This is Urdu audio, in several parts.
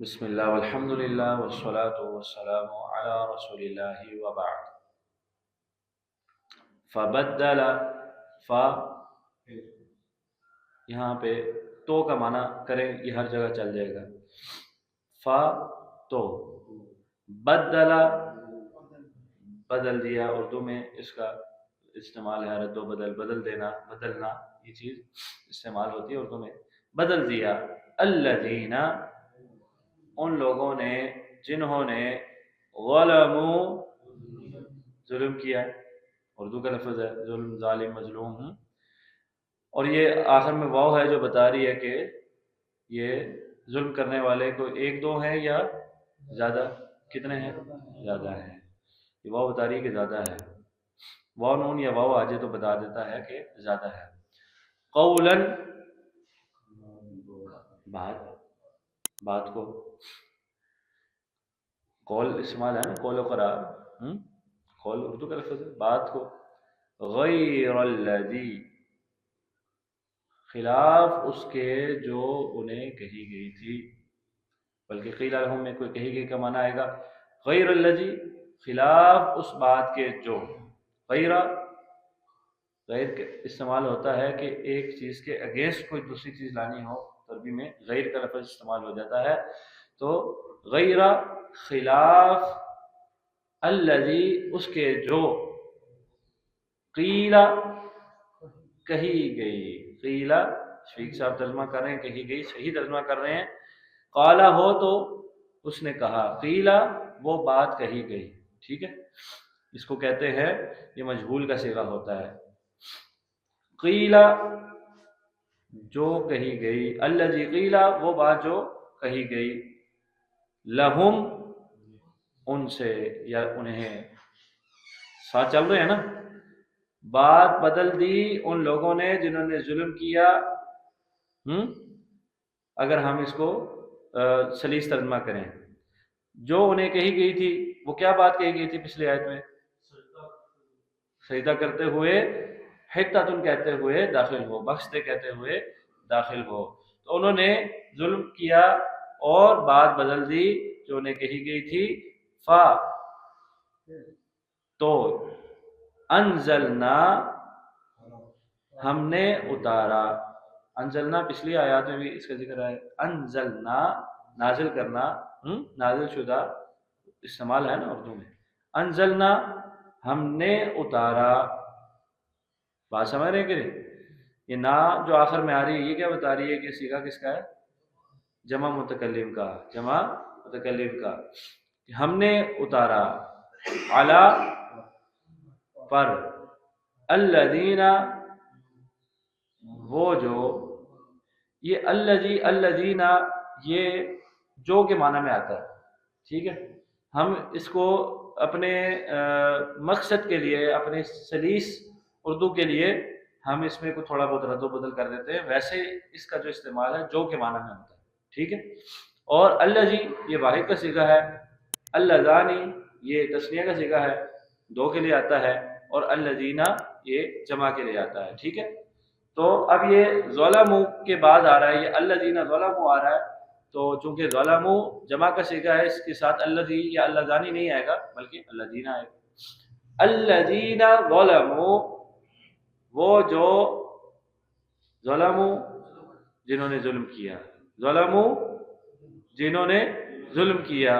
بسم اللہ والحمد للہ والصلاة والسلام علی رسول اللہ وبعد۔ فبدل، فا یہاں پہ تو کا معنی کریں، یہ ہر جگہ چل جائے گا۔ فا تو، بدل بدل دیا، اردو میں اس کا استعمال ہے رد و بدل، بدل دینا، بدلنا، یہ چیز استعمال ہوتی ہے اردو میں۔ بدل دیا الذین، ان لوگوں نے جنہوں نے ظلموا، ظلم کیا، اردو کا لفظ ہے ظلم، ظالم، مظلوم، اور یہ آخر میں واو ہے جو بتا رہی ہے کہ یہ ظلم کرنے والے کو ایک دو ہیں یا زیادہ، کتنے ہیں؟ زیادہ ہیں، یہ واو بتا رہی ہے کہ زیادہ ہے، واو نون یا واو آ جائے تو بتا دیتا ہے کہ زیادہ ہے۔ قولاً، بات کو، قول استعمال ہے نا، قول و قرار، قول اردو کا لفظ ہے، بات کو، غیر الذی، خلاف اس کے جو انہیں کہی گئی تھی، بلکہ قیل لہم میں کوئی کہی گئی کا معنی آئے گا، غیر الذی، خلاف اس بات کے جو، غیر استعمال ہوتا ہے کہ ایک چیز کے اگینسٹ کوئی دوسری چیز لانی ہو، عربی میں غیر کا لفظ استعمال ہو جاتا ہے، تو غیر خلاف، الذی اس کے جو، قیل کہی گئی، قیل شفیق صاحب ترجمہ کر رہے ہیں کہی گئی، صحیح ترجمہ کر رہے ہیں، قالا ہو تو اس نے کہا، قیل وہ بات کہی گئی، ٹھیک ہے، اس کو کہتے ہیں، یہ مجہول کا صیغہ ہوتا ہے، قیل جو کہی گئی، الذی قیل وہ بات جو کہی گئی، لہم ان سے یا انہیں، ساتھ چل رہے ہیں نا، بات بدل دی ان لوگوں نے جنہوں نے ظلم کیا، اگر ہم اس کو سلیس ترجمہ کریں، جو انہیں کہی گئی تھی، وہ کیا بات کہی گئی تھی پچھلی آیت میں؟ سجدہ کرتے ہوئے، حتۃ کہتے ہوئے داخل ہو، بخشتے کہتے ہوئے داخل ہو، تو انہوں نے ظلم کیا اور بات بدل دی جو انہیں کہی گئی تھی، فا تو، انزلنا ہم نے اتارا، انزلنا پچھلی آیات میں بھی اس کا ذکر ہے، انزلنا نازل کرنا، نازل شدہ استعمال ہے نا اردو میں، انزلنا ہم نے اتارا، بات سمجھ رہے ہیں کہ نہیں؟ یہ نا جو آخر میں آ رہی ہے یہ کیا بتا رہی ہے کہ صیغہ کس کا ہے؟ جمع متکلم کا، جمع متکلم کا، ہم نے اتارا، علی پر، الذین وہ جو، یہ الذی الذین یہ جو کے معنی میں آتا ہے، ٹھیک ہے، ہم اس کو اپنے مقصد کے لیے، اپنے سلیس اردو کے لیے ہم اس میں کوئی تھوڑا بہت رد و بدل کر دیتے ہیں، ویسے اس کا جو استعمال ہے جو کے معنی میں ہوتا ہے، ٹھیک ہے، اور الذی یہ واحد کا صیغہ ہے، اللذانی یہ تثنیہ کا صیغہ ہے، دو کے لیے آتا ہے، اور الذین یہ جمع کے لیے آتا ہے، ٹھیک ہے، تو اب یہ ظلموا کے بعد آ رہا ہے، یہ الذین ظلموا آ رہا ہے، تو چونکہ ظلموا جمع کا صیغہ ہے، اس کے ساتھ الذی یا اللذانی نہیں آئے گا بلکہ الذین آئے گا، الذین ظلموا وہ جو، ظلموا جنہوں نے ظلم کیا، ظلموا جنہوں نے ظلم کیا،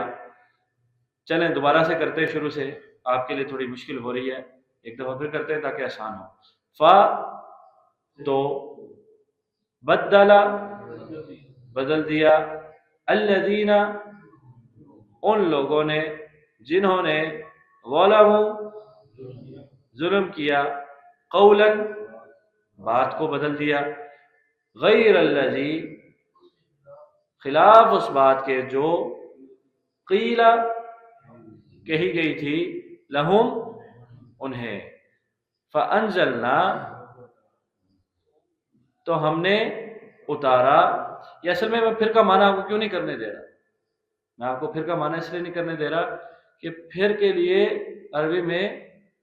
چلیں دوبارہ سے کرتے ہیں شروع سے، آپ کے لیے تھوڑی مشکل ہو رہی ہے، ایک دفعہ پھر کرتے ہیں تاکہ آسان ہو، فا تو، بدل بدل دیا، الذین ان لوگوں نے جنہوں نے، ظلموا ظلم کیا، قولا بات کو بدل دیا، غیر الذی خلاف اس بات کے جو، قیل کہی گئی تھی، لہم انہیں، فانزلنا تو ہم نے اتارا، یہ اصل میں پھر کا معنی آپ کو کیوں نہیں کرنے دے رہا، میں آپ کو پھر کا معنی اس لیے نہیں کرنے دے رہا کہ پھر کے لیے عربی میں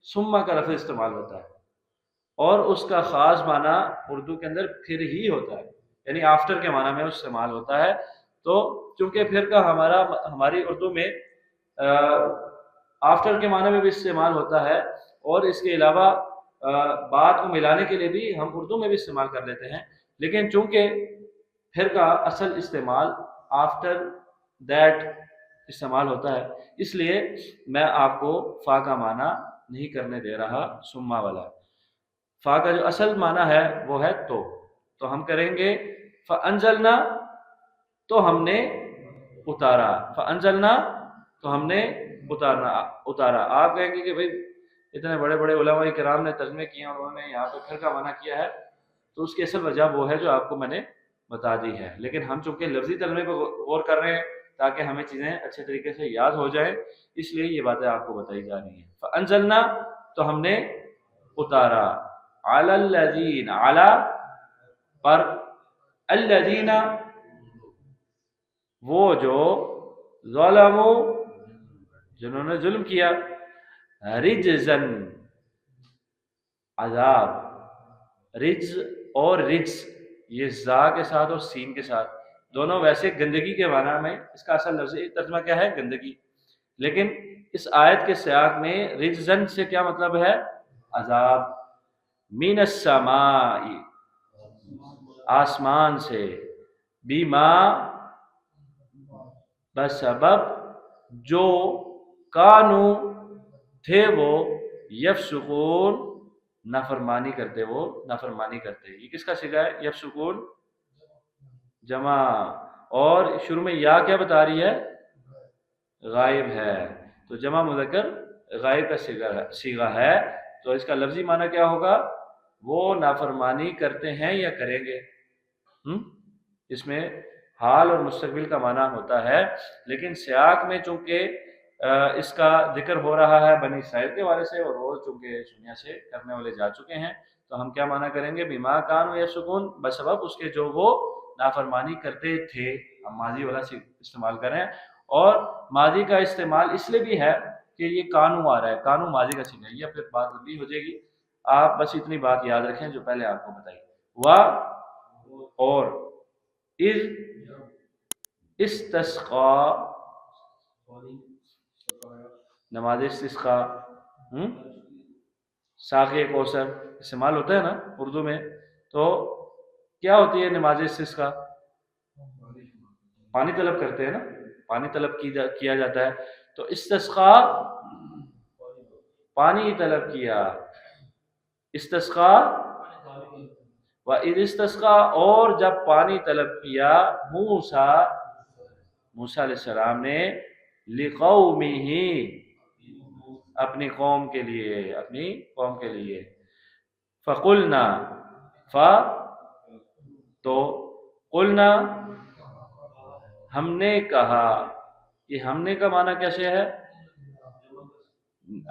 ثم کا لفظ استعمال ہوتا ہے، اور اس کا خاص معنی اردو کے اندر پھر ہی ہوتا ہے، یعنی آفٹر کے معنی میں استعمال ہوتا ہے، تو چونکہ فرقہ ہماری اردو میں آفٹر کے معنی میں بھی استعمال ہوتا ہے، اور اس کے علاوہ بات کو ملانے کے لیے بھی ہم اردو میں بھی استعمال کر لیتے ہیں، لیکن چونکہ فرقہ اصل استعمال آفٹر دیٹ استعمال ہوتا ہے، اس لیے میں آپ کو فا کا معنی نہیں کرنے دے رہا سما والا۔ فا کا جو اصل معنی ہے وہ ہے تو ہم کریں گے فَأَنزَلْنَا، تو ہم نے اتارا، فَأَنزَلْنَا تو ہم نے اتارا۔ آپ کہیں گے کہ بھئی اتنے بڑے بڑے علماء کرام نے ترجمے کیے ہیں، انہوں نے یہاں پہ پھر کا معنی کیا ہے، تو اس کی اصل وجہ وہ ہے جو آپ کو میں نے بتا دی ہے، لیکن ہم چونکہ لفظی ترجمے پہ غور کر رہے ہیں تاکہ ہمیں چیزیں اچھے طریقے سے یاد ہو جائیں، اس لیے یہ باتیں آپ کو بتائی جا رہی ہیں۔ فَأَنزَلْنَا تو ہم نے اتارا، عَلَى الَّذِينَ عَلَى پر، الَّذِينَ وہ جو، ظلموا جنہوں نے ظلم کیا، رجزن عذاب، رجز اور رجز یہ زا کے ساتھ اور سین کے ساتھ دونوں ویسے گندگی کے معنی میں، اس کا اصل لفظی ترجمہ کیا ہے؟ گندگی، لیکن اس آیت کے سیاق میں رجزن سے کیا مطلب ہے؟ عذاب، من السماء آسمان سے، بما بسبب جو، کانو تھے وہ، یفسقون نافرمانی کرتے، وہ نافرمانی کرتے۔ یہ کس کا صیغہ ہے؟ یفسقون جمع، اور شروع میں یا کیا بتا رہی ہے؟ غائب ہے، تو جمع مذکر غائب کا صیغہ ہے، تو اس کا لفظی معنی کیا ہوگا؟ وہ نافرمانی کرتے ہیں یا کریں گے۔ اس میں حال اور مستقبل کا معنی ہوتا ہے، لیکن سیاق میں چونکہ اس کا ذکر ہو رہا ہے بنی اسرائیل کے والے سے، اور وہ چونکہ دنیا سے کرنے والے جا چکے ہیں، تو ہم کیا معنی کریں گے؟ بما کانوا یفسقون، بسبب اس کے جو وہ نافرمانی کرتے تھے۔ ہم ماضی والا استعمال کریں، اور ماضی کا استعمال اس لیے بھی ہے کہ یہ کانو آ رہا ہے، کانو ماضی کا صیغہ ہے، یہ پھر بات لمبی ہو جائے گی، آپ بس اتنی بات یاد رکھیں جو پہلے آپ کو بتائی۔ اور اذ استسقا، نماز استسقا، ساقی کوثر استعمال ہوتا ہے نا اردو میں، تو کیا ہوتی ہے نماز استسقا؟ پانی طلب کرتے ہیں نا، پانی طلب کیا جاتا ہے، تو استسقا پانی طلب کیا، استسقا وَإِذِ اسْتَسْقَى اور جب پانی طلب کیا موسیٰ علیہ السلام نے، لِقَوْمِهِ اپنی قوم کے لیے، فَقُلْنَا تو قلنا ہم نے کہا، یہ ہم نے کا معنی کیسے ہے؟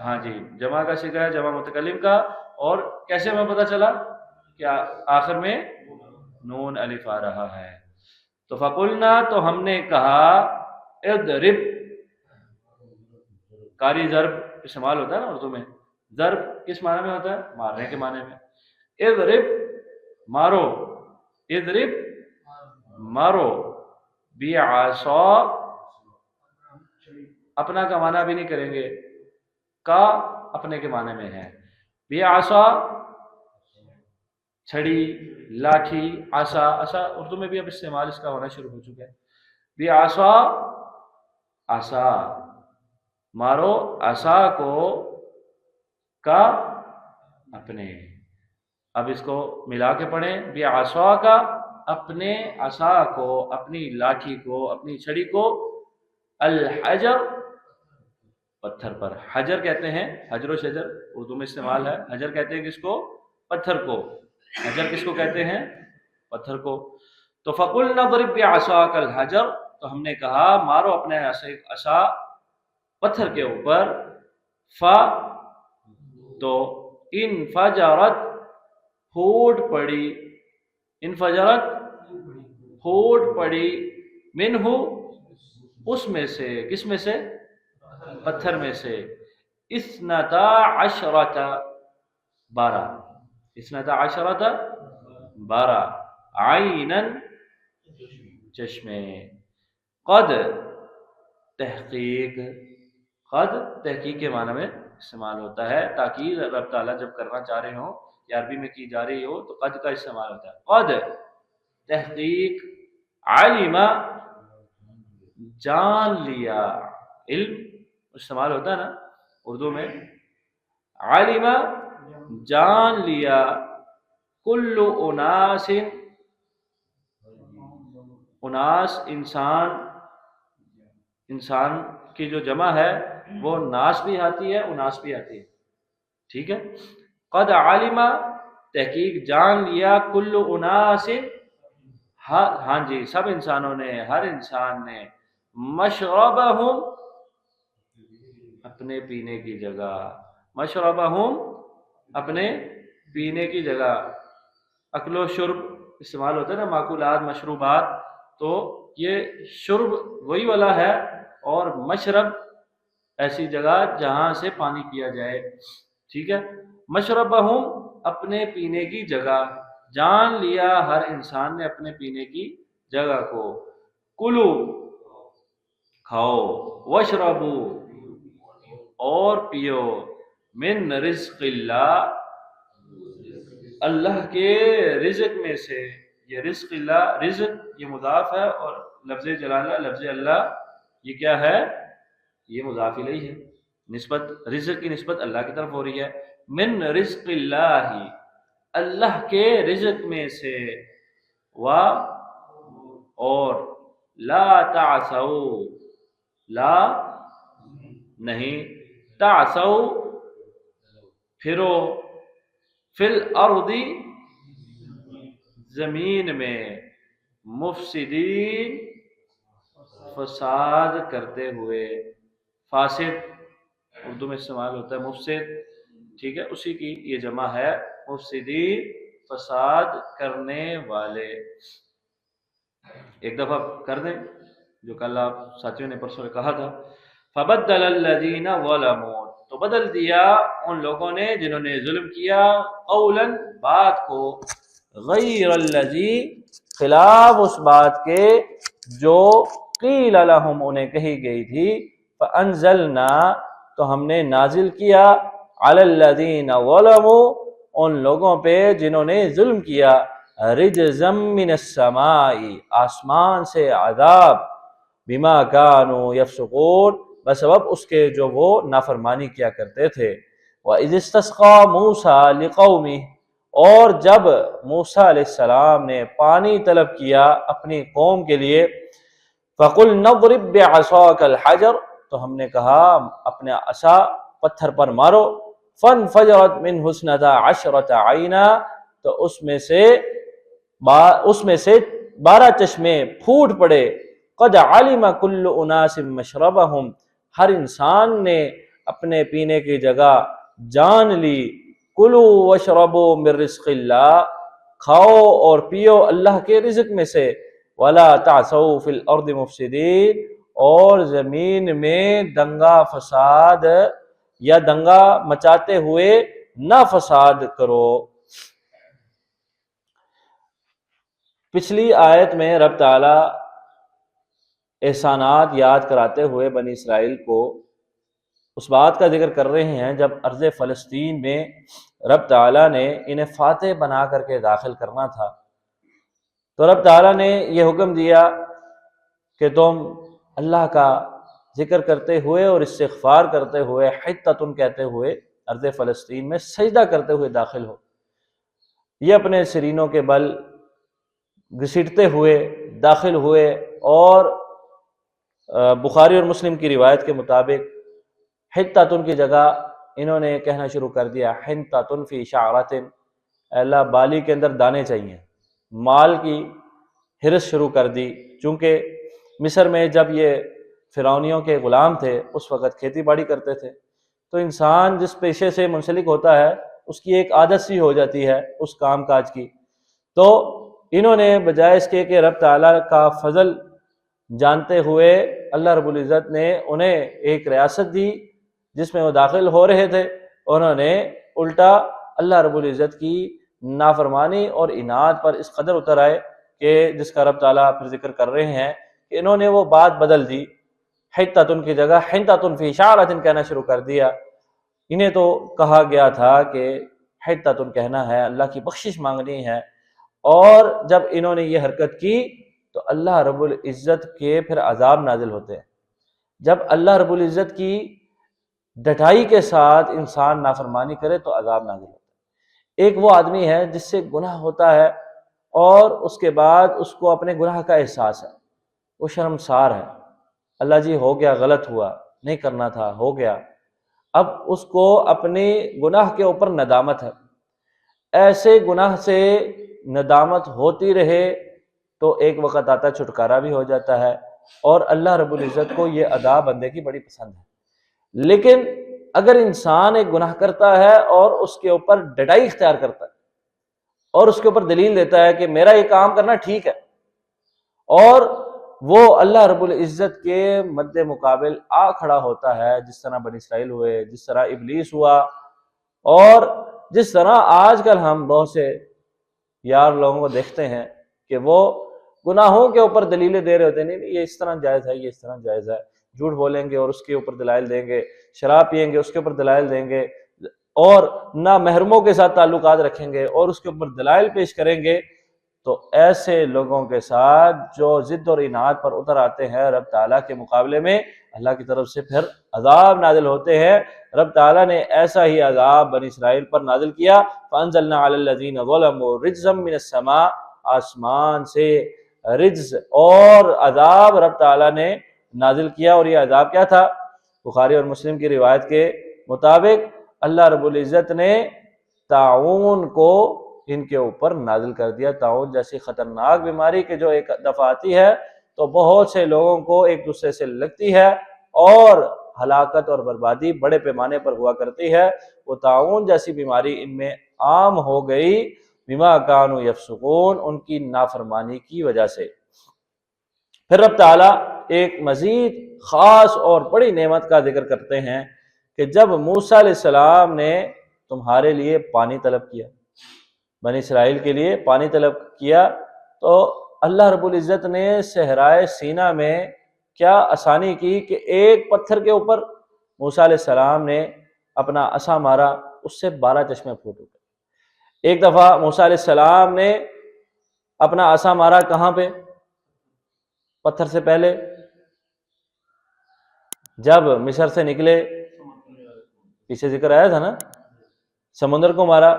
ہاں جی، جمع کا صیغہ ہے، جمع متکلم کا، اور کیسے میں پتہ چلا کہ آخر میں نون الف آ رہا ہے، تو فقلنا تو ہم نے کہا، اضرب، کاری ضرب استعمال ہوتا ہے نا اردو میں، ضرب کس معنی میں ہوتا ہے؟ مارنے کے معنی میں، اضرب مارو، اضرب مارو، بعصا اپنا کا معنی بھی نہیں کریں گے، کا اپنے کے معنی میں ہے، بعصا چھڑی، لاٹھی، عصا اردو میں بھی اب استعمال اس کا ہونا شروع ہو چکا ہے، بعصا عصا مارو، عصا کو، کا اپنے، اب اس کو ملا کے پڑھیں، بعصا کا اپنے، عصا کو اپنی لاٹھی کو، اپنی چھڑی کو، الحجر پتھر پر، حجر کہتے ہیں، حجر و شجر اردو میں استعمال ہے، حجر کہتے ہیں کس کو؟ پتھر کو، حجر کس کو کہتے ہیں؟ پتھر کو، تو فقلنا اضرب بعصاک الحجر تو ہم نے کہا مارو اپنے عصا پتھر کے اوپر، تو انفجرت پھوٹ پڑی، انفجرت پھوٹ پڑی، منہ اس میں سے، کس میں سے؟ پتھر میں سے، اثنتا عشرۃ 12، اثنتا عشرۃ 12، عیناً چشمے، قد تحقیق، قد تحقیق کے معنی میں استعمال ہوتا ہے، تاکید رب تعالیٰ جب کرنا چاہ رہے ہوں یا عربی میں کی جا رہی ہو تو قد کا استعمال ہوتا ہے۔ قد تحقیق، علم جان لیا، علم استعمال ہوتا ہے نا اردو میں، علم جان لیا، کل اناس، اناس انسان، انسان کی جو جمع ہے وہ ناس بھی آتی ہے اناس بھی آتی ہے، ٹھیک ہے۔ قد علم تحقیق جان لیا، کل اناس ہاں جی سب انسانوں نے، ہر انسان نے، مشربہم اپنے پینے کی جگہ، مشربہم اپنے پینے کی جگہ، اکل و شرب استعمال ہوتا ہے نا، معقولات مشروبات، تو یہ شرب وہی والا ہے، اور مشرب ایسی جگہ جہاں سے پانی پیا جائے، ٹھیک ہے۔ مشربہم اپنے پینے کی جگہ، جان لیا ہر انسان نے اپنے پینے کی جگہ کو، کلو کھاؤ، وشربو اور پیو، من رزق اللہ اللہ کے رزق میں سے، یہ رزق اللہ، رزق یہ مضاف ہے، اور لفظ جلالہ لفظ اللہ یہ کیا ہے، یہ مضاف الیہ ہے، نسبت رزق کی نسبت اللہ کی طرف ہو رہی ہے، من رزق اللہ اللہ کے رزق میں سے، اور لا تعثوا لا نہیں، تعثوا پھرو، فی الارض زمین میں، مفسدین فساد کرتے ہوئے، فاسد اردو میں استعمال ہوتا ہے مفسد، ٹھیک ہے، اسی کی یہ جمع ہے، مفسدین فساد کرنے والے۔ ایک دفعہ کر دیں جو کل آپ ساتھیوں نے پرسوں کہا تھا، فبدل الذین ظلموا تو بدل دیا ان لوگوں نے جنہوں نے ظلم کیا، قولا بات کو، غیر الذی خلاف اس بات کے جو قیل لہم انہیں کہی گئی تھی، فانزلنا تو ہم نے نازل کیا، علی الذین ظلموا ان لوگوں پہ جنہوں نے ظلم کیا، رجزا من السماء آسمان سے عذاب، بما کانوا یفسقون بسبب اس کے جو وہ نافرمانی کیا کرتے تھے۔ وَإِذِ اسْتَسْقَىٰ مُوسَىٰ لِقَوْمِهِ اور جب موسیٰ علیہ السلام نے پانی طلب کیا اپنی قوم کے لیے، فَقُلْنَا اضْرِب بِّعَصَاكَ الْحَجَرَ تو ہم نے کہا اپنے عصا پتھر پر مارو، فَانْفَجَرَتْ مِنْهُ اثْنَتَا عَشْرَةَ عَيْنًا تو اس میں سے 12 چشمے پھوٹ پڑے، قد علم کل اناس مشربہم ہر انسان نے اپنے پینے کی جگہ جان لی، کلو وشربو من رزق اللہ کھاؤ اور پیو اللہ کے رزق میں سے، ولا تعثوا فی الارض مفسدین اور زمین میں دنگا فساد یا دنگا مچاتے ہوئے نہ فساد کرو۔ پچھلی آیت میں رب تعالیٰ احسانات یاد کراتے ہوئے بنی اسرائیل کو اس بات کا ذکر کر رہے ہیں جب ارض فلسطین میں رب تعالیٰ نے انہیں فاتح بنا کر کے داخل کرنا تھا، تو رب تعالیٰ نے یہ حکم دیا کہ تم اللہ کا ذکر کرتے ہوئے اور استغفار کرتے ہوئے، حطۃ کہتے ہوئے ارض فلسطین میں سجدہ کرتے ہوئے داخل ہو۔ یہ اپنے سرینوں کے بل گھسیٹتے ہوئے داخل ہوئے، اور بخاری اور مسلم کی روایت کے مطابق حطۃ کی جگہ انہوں نے کہنا شروع کر دیا، حنطۃ فی شعرۃ اللہ بالی کے اندر دانے چاہیے، مال کی ہرس شروع کر دی، چونکہ مصر میں جب یہ فرعونیوں کے غلام تھے اس وقت کھیتی باڑی کرتے تھے، تو انسان جس پیشے سے منسلک ہوتا ہے اس کی ایک عادت سی ہو جاتی ہے اس کام کاج کی، تو انہوں نے بجائے اس کے کہ رب تعالیٰ کا فضل جانتے ہوئے اللہ رب العزت نے انہیں ایک ریاست دی جس میں وہ داخل ہو رہے تھے، انہوں نے الٹا اللہ رب العزت کی نافرمانی اور عناد پر اس قدر اتر آئے کہ جس کا رب تعالیٰ پھر ذکر کر رہے ہیں کہ انہوں نے وہ بات بدل دی، حتۃ کی جگہ حنطۃ فی شعرۃ کہنا شروع کر دیا۔ انہیں تو کہا گیا تھا کہ حتۃ کہنا ہے، اللہ کی بخشش مانگنی ہے، اور جب انہوں نے یہ حرکت کی تو اللہ رب العزت کے پھر عذاب نازل ہوتے ہیں۔ جب اللہ رب العزت کی ڈٹائی کے ساتھ انسان نافرمانی کرے تو عذاب نازل ہوتا ہے۔ ایک وہ آدمی ہے جس سے گناہ ہوتا ہے اور اس کے بعد اس کو اپنے گناہ کا احساس ہے، وہ شرمسار ہے، اللہ جی ہو گیا، غلط ہوا، نہیں کرنا تھا، ہو گیا، اب اس کو اپنے گناہ کے اوپر ندامت ہے۔ ایسے گناہ سے ندامت ہوتی رہے تو ایک وقت آتا چھٹکارا بھی ہو جاتا ہے، اور اللہ رب العزت کو یہ ادا بندے کی بڑی پسند ہے۔ لیکن اگر انسان ایک گناہ کرتا ہے اور اس کے اوپر ڈٹائی اختیار کرتا ہے اور اس کے اوپر دلیل دیتا ہے کہ میرا یہ کام کرنا ٹھیک ہے، اور وہ اللہ رب العزت کے مد مقابل آ کھڑا ہوتا ہے، جس طرح بنی اسرائیل ہوئے، جس طرح ابلیس ہوا، اور جس طرح آج کل ہم بہت سے یار لوگوں کو دیکھتے ہیں کہ وہ گناہوں کے اوپر دلیلیں دے رہے ہوتے ہیں، نہیں یہ اس طرح جائز ہے، یہ اس طرح جائز ہے، جھوٹ بولیں گے اور اس کے اوپر دلائل دیں گے، شراب پئیں گے اس کے اوپر دلائل دیں گے، اور نہ محرموں کے ساتھ تعلقات رکھیں گے اور اس کے اوپر دلائل پیش کریں گے۔ تو ایسے لوگوں کے ساتھ جو ضد اور اناد پر اتر آتے ہیں رب تعالیٰ کے مقابلے میں، اللہ کی طرف سے پھر عذاب نازل ہوتے ہیں۔ رب تعالیٰ نے ایسا ہی عذاب بنی اسرائیل پر نازل کیا، فَأَنزَلْنَا عَلَى الَّذِينَ ظَلَمُوا رِجْزًا مِّنَ السَّمَاءِ، آسمان سے رجز اور عذاب رب تعالیٰ نے نازل کیا۔ اور یہ عذاب کیا تھا؟ بخاری اور مسلم کی روایت کے مطابق اللہ رب العزت نے طاعون کو ان کے اوپر نازل کر دیا۔ طاعون جیسی خطرناک بیماری کہ جو ایک دفعہ آتی ہے تو بہت سے لوگوں کو ایک دوسرے سے لگتی ہے اور ہلاکت اور بربادی بڑے پیمانے پر ہوا کرتی ہے، وہ طاعون جیسی بیماری ان میں عام ہو گئی، بما کانوا یفسقون، ان کی نافرمانی کی وجہ سے۔ پھر رب تعالیٰ ایک مزید خاص اور بڑی نعمت کا ذکر کرتے ہیں کہ جب موسیٰ علیہ السلام نے تمہارے لیے پانی طلب کیا، بنی اسرائیل کے لیے پانی طلب کیا، تو اللہ رب العزت نے صحرائے سینا میں کیا آسانی کی کہ ایک پتھر کے اوپر موسیٰ علیہ السلام نے اپنا عصا مارا، اس سے 12 چشمے پھوٹ اٹھے۔ ایک دفعہ موسیٰ علیہ السلام نے اپنا عصا مارا کہاں پہ؟ پتھر سے پہلے جب مصر سے نکلے، پیچھے ذکر آیا تھا نا، سمندر کو مارا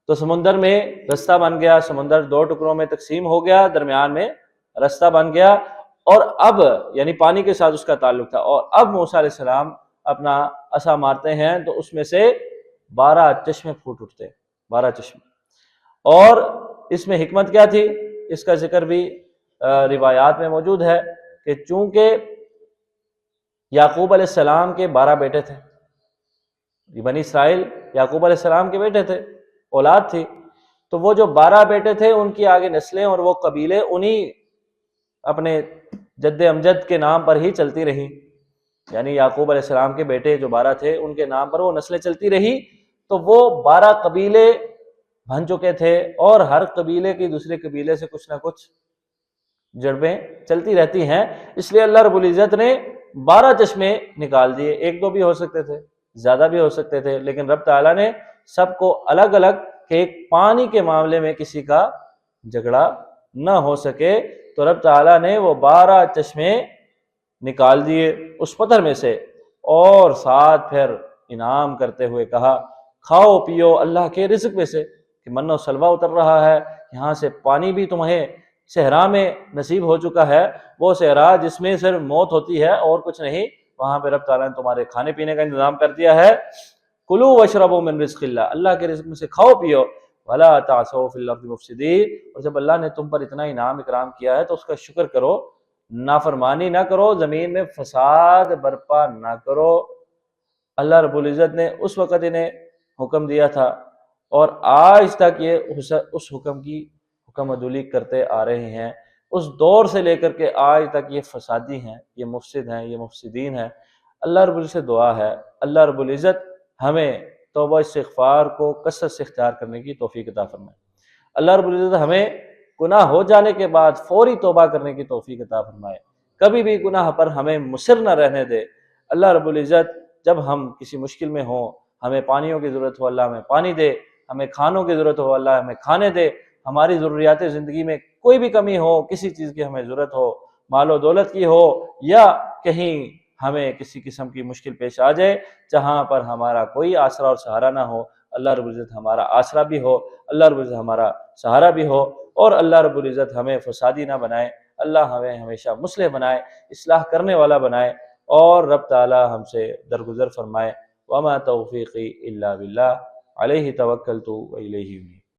تو سمندر میں رستہ بن گیا، سمندر 2 ٹکڑوں میں تقسیم ہو گیا، درمیان میں رستہ بن گیا، اور اب یعنی پانی کے ساتھ اس کا تعلق تھا، اور اب موسیٰ علیہ السلام اپنا عصا مارتے ہیں تو اس میں سے 12 چشمے پھوٹ اٹھتے، 12 چشمے۔ اور اس میں حکمت کیا تھی؟ اس کا ذکر بھی روایات میں موجود ہے کہ چونکہ یعقوب علیہ السلام کے 12 بیٹے تھے، بنی اسرائیل یعقوب علیہ السلام کے بیٹے تھے، اولاد تھی، تو وہ جو 12 بیٹے تھے ان کی آگے نسلیں اور وہ قبیلے انہی اپنے جد امجد کے نام پر ہی چلتی رہی، یعنی یعقوب علیہ السلام کے بیٹے جو 12 تھے ان کے نام پر وہ نسلیں چلتی رہی، تو وہ 12 قبیلے بن چکے تھے، اور ہر قبیلے کی دوسرے قبیلے سے کچھ نہ کچھ جڑبیں چلتی رہتی ہیں، اس لیے اللہ رب العزت نے 12 چشمے نکال دیے، 1-2 بھی ہو سکتے تھے، زیادہ بھی ہو سکتے تھے، لیکن رب تعالیٰ نے سب کو الگ الگ کہ ایک پانی کے معاملے میں کسی کا جھگڑا نہ ہو سکے، تو رب تعالیٰ نے وہ 12 چشمے نکال دیے اس پتھر میں سے، اور ساتھ پھر انعام کرتے ہوئے کہا کھاؤ پیو اللہ کے رزق میں سے، کہ من و سلوہ اتر رہا ہے، یہاں سے پانی بھی تمہیں صحرا میں نصیب ہو چکا ہے، وہ صحرا جس میں صرف موت ہوتی ہے اور کچھ نہیں، وہاں پہ رب تعالیٰ نے تمہارے کھانے پینے کا انتظام کر دیا ہے۔ کلوا واشربوا من رزق اللہ، اللہ کے رزق میں سے کھاؤ پیو، ولا تعثوا فی الارض مفسدین، اور جب اللہ نے تم پر اتنا انعام اکرام کیا ہے تو اس کا شکر کرو، نافرمانی نہ کرو، زمین میں فساد برپا نہ کرو۔ اللہ رب العزت نے اس وقت انہیں حکم دیا تھا، اور آج تک یہ اس حکم کی حکم عدولی کرتے آ رہے ہیں، اس دور سے لے کر کے آج تک یہ فسادی ہیں، یہ مفسد ہیں، یہ مفسدین ہیں۔ اللہ رب العزت سے دعا ہے اللہ رب العزت ہمیں توبہ استغفار کو کثرت سے اختیار کرنے کی توفیق عطا فرمائے۔ اللہ رب العزت ہمیں گناہ ہو جانے کے بعد فوری توبہ کرنے کی توفیق عطا فرمائے، کبھی بھی گناہ پر ہمیں مصر نہ رہنے دے۔ اللہ رب العزت جب ہم کسی مشکل میں ہوں، ہمیں پانیوں کی ضرورت ہو، اللہ ہمیں پانی دے، ہمیں کھانوں کی ضرورت ہو، اللہ ہمیں کھانے دے، ہماری ضروریات زندگی میں کوئی بھی کمی ہو، کسی چیز کی ہمیں ضرورت ہو، مال و دولت کی ہو، یا کہیں ہمیں کسی قسم کی مشکل پیش آ جائے جہاں پر ہمارا کوئی آسرا اور سہارا نہ ہو، اللہ رب العزت ہمارا آسرا بھی ہو، اللہ رب العزت ہمارا سہارا بھی ہو، اور اللہ رب العزت ہمیں فسادی نہ بنائے، اللہ ہمیں ہمیشہ مصلح بنائے، اصلاح کرنے والا بنائے، اور رب تعالی ہم سے درگزر فرمائے۔ وما توفیقی الا باللہ، علیہ توکلت و الیہ انیب۔